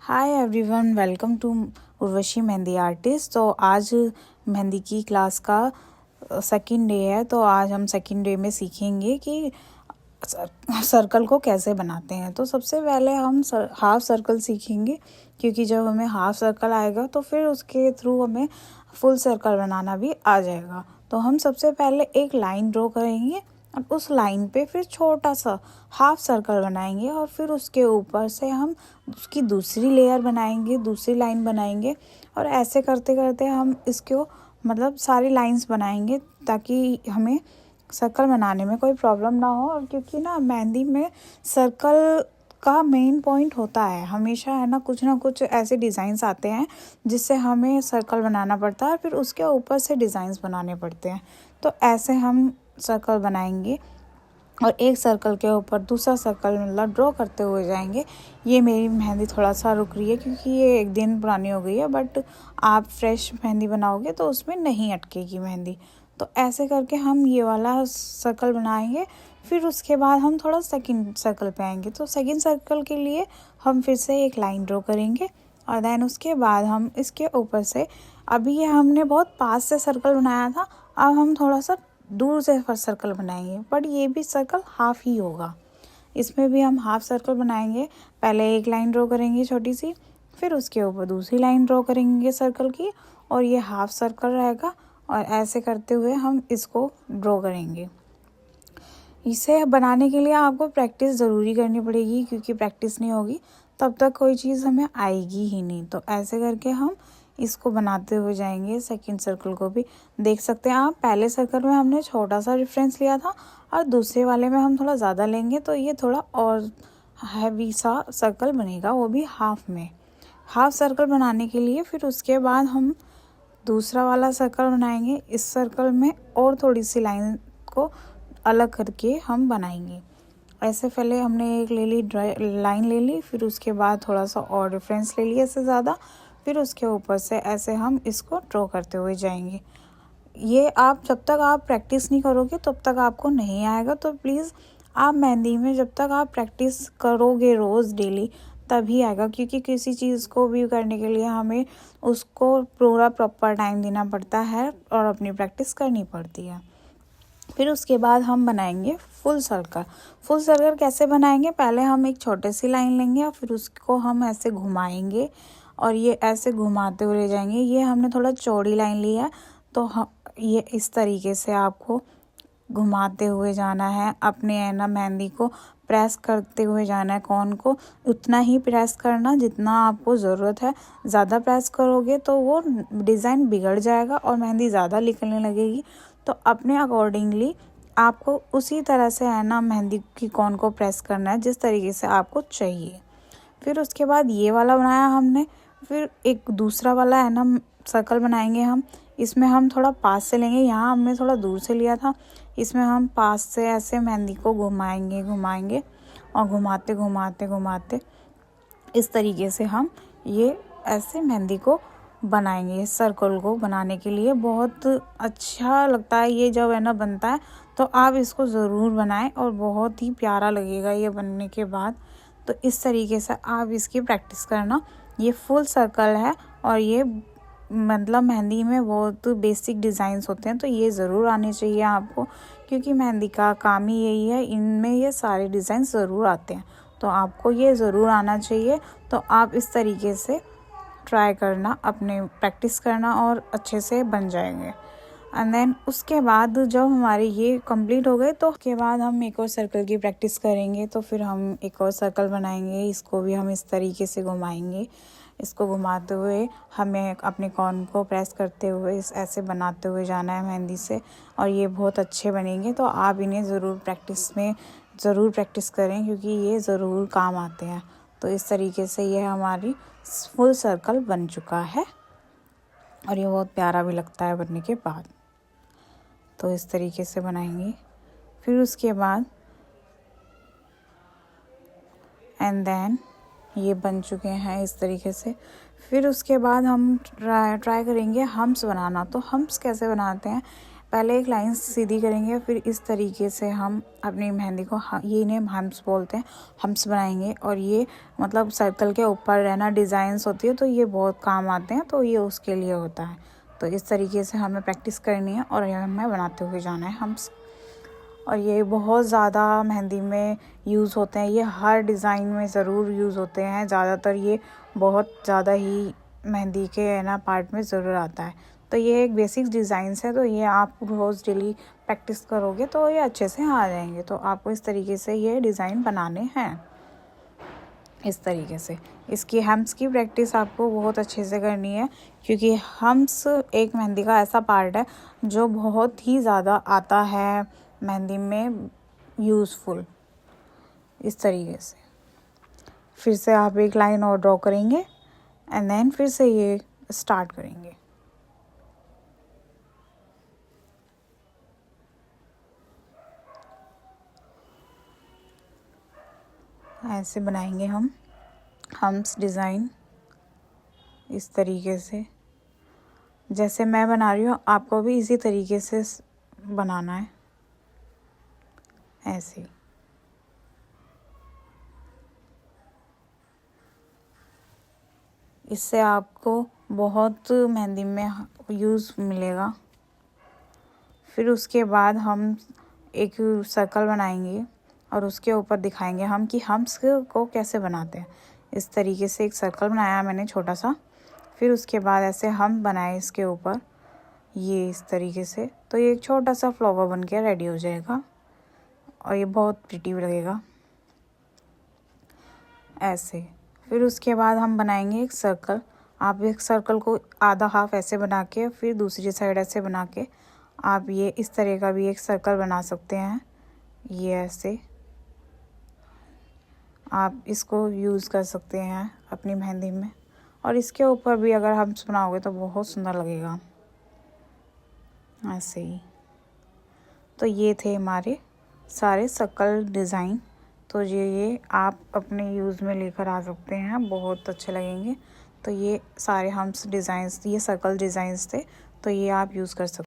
Hi everyone, welcome to Urvashi mehndi artist. तो आज मेहंदी की क्लास का सेकंड डे है। तो आज हम सेकंड डे में सीखेंगे कि सर्कल को कैसे बनाते हैं। तो सबसे पहले हम हाफ सर्कल सीखेंगे, क्योंकि जब हमें हाफ सर्कल आएगा तो फिर उसके थ्रू हमें फुल सर्कल बनाना भी आ जाएगा। तो हम सबसे पहले एक लाइन ड्रॉ करेंगे और उस लाइन पे फिर छोटा सा हाफ सर्कल बनाएंगे और फिर उसके ऊपर से हम उसकी दूसरी लेयर बनाएंगे, दूसरी लाइन बनाएंगे और ऐसे करते करते हम इसको सारी लाइंस बनाएंगे ताकि हमें सर्कल बनाने में कोई प्रॉब्लम ना हो। और क्योंकि ना मेहंदी में सर्कल का मेन पॉइंट होता है, हमेशा है ना कुछ ऐसे डिज़ाइंस आते हैं जिससे हमें सर्कल बनाना पड़ता है, फिर उसके ऊपर से डिज़ाइंस बनाने पड़ते हैं। तो ऐसे हम सर्कल बनाएंगे और एक सर्कल के ऊपर दूसरा सर्कल ड्रॉ करते हुए जाएंगे। ये मेरी मेहंदी थोड़ा सा रुक रही है क्योंकि ये एक दिन पुरानी हो गई है, बट आप फ्रेश मेहंदी बनाओगे तो उसमें नहीं अटकेगी मेहंदी। तो ऐसे करके हम ये वाला सर्कल बनाएंगे। फिर उसके बाद हम थोड़ा सेकंड सर्कल पे आएंगे। तो सेकंड सर्कल के लिए हम फिर से एक लाइन ड्रॉ करेंगे और देन उसके बाद हम इसके ऊपर से, अभी ये हमने बहुत पास से सर्कल बनाया था, अब हम थोड़ा सा दूर से सर्कल बनाएंगे, बट ये भी सर्कल हाफ ही होगा। इसमें भी हम हाफ सर्कल बनाएंगे। पहले एक लाइन ड्रॉ करेंगे छोटी सी, फिर उसके ऊपर दूसरी लाइन ड्रॉ करेंगे सर्कल की, और ये हाफ सर्कल रहेगा। और ऐसे करते हुए हम इसको ड्रॉ करेंगे। इसे बनाने के लिए आपको प्रैक्टिस ज़रूरी करनी पड़ेगी, क्योंकि प्रैक्टिस नहीं होगी तब तक कोई चीज़ हमें आएगी ही नहीं। तो ऐसे करके हम इसको बनाते हुए जाएंगे। सेकंड सर्कल को भी देख सकते हैं आप, पहले सर्कल में हमने छोटा सा रेफरेंस लिया था और दूसरे वाले में हम थोड़ा ज़्यादा लेंगे, तो ये थोड़ा और हैवी सा सर्कल बनेगा, वो भी हाफ में। हाफ सर्कल बनाने के लिए फिर उसके बाद हम दूसरा वाला सर्कल बनाएंगे। इस सर्कल में और थोड़ी सी लाइन को अलग करके हम बनाएंगे। ऐसे पहले हमने एक लाइन ले ली, फिर उसके बाद थोड़ा सा और रेफरेंस ले लिया इससे ज़्यादा, फिर उसके ऊपर से ऐसे हम इसको ड्रॉ करते हुए जाएंगे। ये आप जब तक आप प्रैक्टिस नहीं करोगे तब तक आपको नहीं आएगा। तो प्लीज़ आप मेहंदी में जब तक आप प्रैक्टिस करोगे रोज़ डेली तभी आएगा, क्योंकि किसी चीज़ को भी करने के लिए हमें उसको पूरा प्रॉपर टाइम देना पड़ता है और अपनी प्रैक्टिस करनी पड़ती है। फिर उसके बाद हम बनाएंगे फुल सर्कल। फुल सर्कल कैसे बनाएंगे, पहले हम एक छोटे सी लाइन लेंगे और फिर उसको हम ऐसे घुमाएंगे और ये ऐसे घुमाते हुए ले जाएंगे। ये हमने थोड़ा चौड़ी लाइन ली है, तो ये इस तरीके से आपको घुमाते हुए जाना है। अपने मेहंदी को प्रेस करते हुए जाना है, कॉन को उतना ही प्रेस करना जितना आपको ज़रूरत है। ज़्यादा प्रेस करोगे तो वो डिज़ाइन बिगड़ जाएगा और मेहंदी ज़्यादा निकलने लगेगी। तो अपने अकॉर्डिंगली आपको उसी तरह से मेहंदी की कॉन को प्रेस करना है जिस तरीके से आपको चाहिए। फिर उसके बाद ये वाला बनाया हमने, फिर एक दूसरा वाला सर्कल बनाएंगे हम। इसमें हम थोड़ा पास से लेंगे, यहाँ हमने थोड़ा दूर से लिया था। इसमें हम पास से ऐसे मेहंदी को घुमाएंगे और घुमाते घुमाते घुमाते इस तरीके से हम ये ऐसे मेहंदी को बनाएंगे। इस सर्कल को बनाने के लिए बहुत अच्छा लगता है ये जब बनता है, तो आप इसको ज़रूर बनाएं और बहुत ही प्यारा लगेगा ये बनने के बाद। तो इस तरीके से आप इसकी प्रैक्टिस करना। ये फुल सर्कल है और ये मेहंदी में बहुत बेसिक डिज़ाइंस होते हैं, तो ये ज़रूर आने चाहिए आपको, क्योंकि मेहंदी का काम ही यही है, इनमें ये सारे डिज़ाइन ज़रूर आते हैं, तो आपको ये ज़रूर आना चाहिए। तो आप इस तरीके से ट्राई करना, अपने प्रैक्टिस करना और अच्छे से बन जाएंगे। एंड देन उसके बाद जब हमारे ये कंप्लीट हो गए तो उसके बाद हम एक और सर्कल की प्रैक्टिस करेंगे। तो फिर हम एक और सर्कल बनाएंगे, इसको भी हम इस तरीके से घुमाएंगे। इसको घुमाते हुए हमें अपने कॉन को प्रेस करते हुए ऐसे बनाते हुए जाना है मेहंदी से, और ये बहुत अच्छे बनेंगे। तो आप इन्हें ज़रूर प्रैक्टिस करें, क्योंकि ये ज़रूर काम आते हैं। तो इस तरीके से ये हमारी फुल सर्कल बन चुका है और ये बहुत प्यारा भी लगता है बनने के बाद। तो इस तरीके से बनाएंगे। फिर उसके बाद एंड देन ये बन चुके हैं इस तरीके से। फिर उसके बाद हम ट्राई करेंगे हम्स बनाना। तो हम्स कैसे बनाते हैं, पहले एक लाइन सीधी करेंगे, फिर इस तरीके से हम अपनी मेहंदी को ये इन्हें हम्स बोलते हैं, हम्स बनाएंगे। और ये मतलब सर्कल के ऊपर रहना डिज़ाइंस होती है तो ये बहुत काम आते हैं, तो ये उसके लिए होता है। तो इस तरीके से हमें प्रैक्टिस करनी है और ये हमें बनाते हुए जाना है हम्स। और ये बहुत ज़्यादा मेहंदी में यूज़ होते हैं, ये हर डिज़ाइन में ज़रूर यूज़ होते हैं। ज़्यादातर ये बहुत ज़्यादा ही मेहंदी के ना पार्ट में ज़रूर आता है। तो ये एक बेसिक डिज़ाइंस है, तो ये आप रोज़ डेली प्रैक्टिस करोगे तो ये अच्छे से आ जाएंगे। तो आपको इस तरीके से ये डिज़ाइन बनाने हैं, इस तरीके से। इसकी हम्स की प्रैक्टिस आपको बहुत अच्छे से करनी है, क्योंकि हम्स एक मेहंदी का ऐसा पार्ट है जो बहुत ही ज़्यादा आता है मेहंदी में यूज़फुल। इस तरीके से फिर से आप एक लाइन और ड्रॉ करेंगे एंड देन फिर से ये स्टार्ट करेंगे। ऐसे बनाएंगे हम हम्स डिज़ाइन, इस तरीके से। जैसे मैं बना रही हूँ आपको भी इसी तरीके से बनाना है, ऐसे। इससे आपको बहुत मेहंदी में यूज़ मिलेगा। फिर उसके बाद हम एक सर्कल बनाएंगे और उसके ऊपर दिखाएंगे हम कि हम्स को कैसे बनाते हैं। इस तरीके से एक सर्कल बनाया मैंने छोटा सा। फिर उसके बाद ऐसे हम बनाए इसके ऊपर, ये इस तरीके से। तो ये एक छोटा सा फ्लावर बन के रेडी हो जाएगा और ये बहुत प्रिटी लगेगा, ऐसे। फिर उसके बाद हम बनाएंगे एक सर्कल। आप एक सर्कल को आधा हाफ ऐसे बना के फिर दूसरी साइड ऐसे बना के आप ये इस तरह का भी एक सर्कल बना सकते हैं। ये ऐसे आप इसको यूज़ कर सकते हैं अपनी मेहंदी में, और इसके ऊपर भी अगर हम बनाओगे तो बहुत सुंदर लगेगा, ऐसे ही। तो ये थे हमारे सारे सर्कल डिज़ाइन। तो ये आप अपने यूज़ में लेकर आ सकते हैं, बहुत अच्छे लगेंगे। तो ये सारे हम्स डिज़ाइंस, ये सर्कल डिज़ाइंस थे, तो ये आप यूज़ कर सकते हैं।